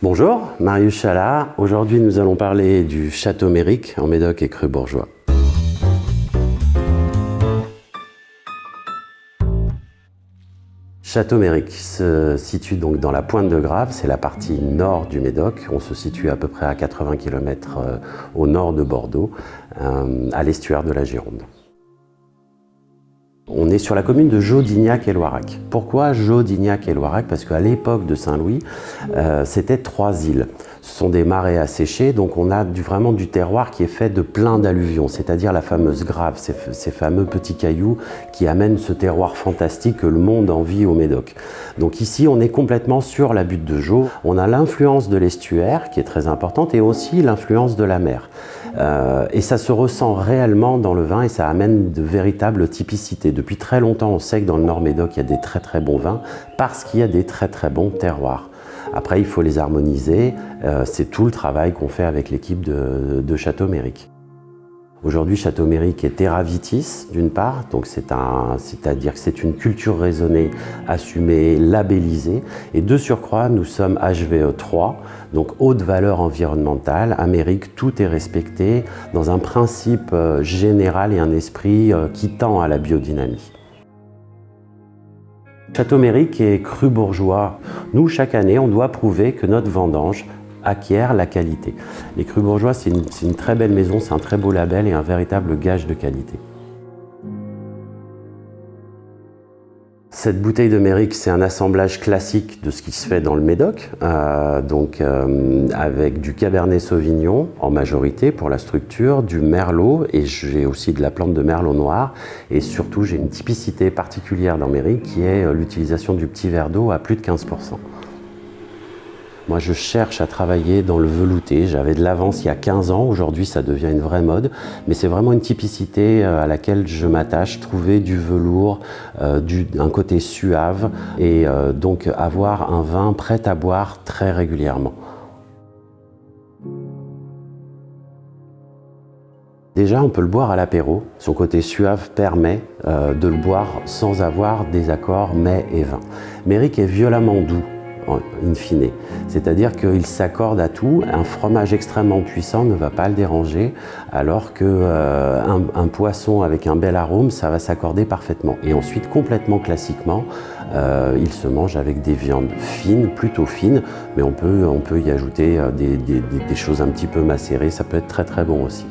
Bonjour, Marius Chalat. Aujourd'hui, nous allons parler du Château Méric en Médoc et Cru Bourgeois. Château Méric se situe donc dans la Pointe de Grave, c'est la partie nord du Médoc. On se situe à peu près à 80 km au nord de Bordeaux, à l'estuaire de la Gironde. On est sur la commune de Jaux-Dignac et Loirac. Pourquoi Jaux-Dignac et Loirac? Parce qu'à l'époque de Saint-Louis, c'était 3 îles. Ce sont des marais asséchés, donc on a vraiment du terroir qui est fait de plein d'alluvions, c'est-à-dire la fameuse grave, ces fameux petits cailloux qui amènent ce terroir fantastique que le monde envie au Médoc. Donc ici, on est complètement sur la butte de Jaux. On a l'influence de l'estuaire qui est très importante et aussi l'influence de la mer. Et ça se ressent réellement dans le vin et ça amène de véritables typicités. Depuis très longtemps, on sait que dans le Nord Médoc, il y a des très bons vins parce qu'il y a des très bons terroirs. Après, il faut les harmoniser. C'est tout le travail qu'on fait avec l'équipe de Château Méric. Aujourd'hui, Château Méric est Terra Vitis, d'une part, donc c'est-à-dire que c'est une culture raisonnée, assumée, labellisée. Et de surcroît, nous sommes HVE3, donc haute valeur environnementale. À Méric, tout est respecté dans un principe général et un esprit qui tend à la biodynamie. Château Méric et Cru Bourgeois, nous, chaque année, on doit prouver que notre vendange acquiert la qualité. Les Crus Bourgeois, c'est une très belle maison, c'est un très beau label et un véritable gage de qualité. Cette bouteille de Méric, c'est un assemblage classique de ce qui se fait dans le Médoc, avec du Cabernet Sauvignon en majorité pour la structure, du Merlot et j'ai aussi de la plante de Merlot noir et surtout j'ai une typicité particulière dans Méric qui est l'utilisation du petit verre d'eau à plus de 15%. Moi, je cherche à travailler dans le velouté. J'avais de l'avance il y a 15 ans. Aujourd'hui, ça devient une vraie mode. Mais c'est vraiment une typicité à laquelle je m'attache. Trouver du velours, un côté suave et donc avoir un vin prêt à boire très régulièrement. Déjà, on peut le boire à l'apéro. Son côté suave permet de le boire sans avoir des accords mets et vin. Méric est violemment doux. In fine. C'est-à-dire qu'il s'accorde à tout, un fromage extrêmement puissant ne va pas le déranger, alors qu'un poisson avec un bel arôme, ça va s'accorder parfaitement. Et ensuite, complètement classiquement, il se mange avec des viandes fines, plutôt fines, mais on peut y ajouter des choses un petit peu macérées, ça peut être très bon aussi.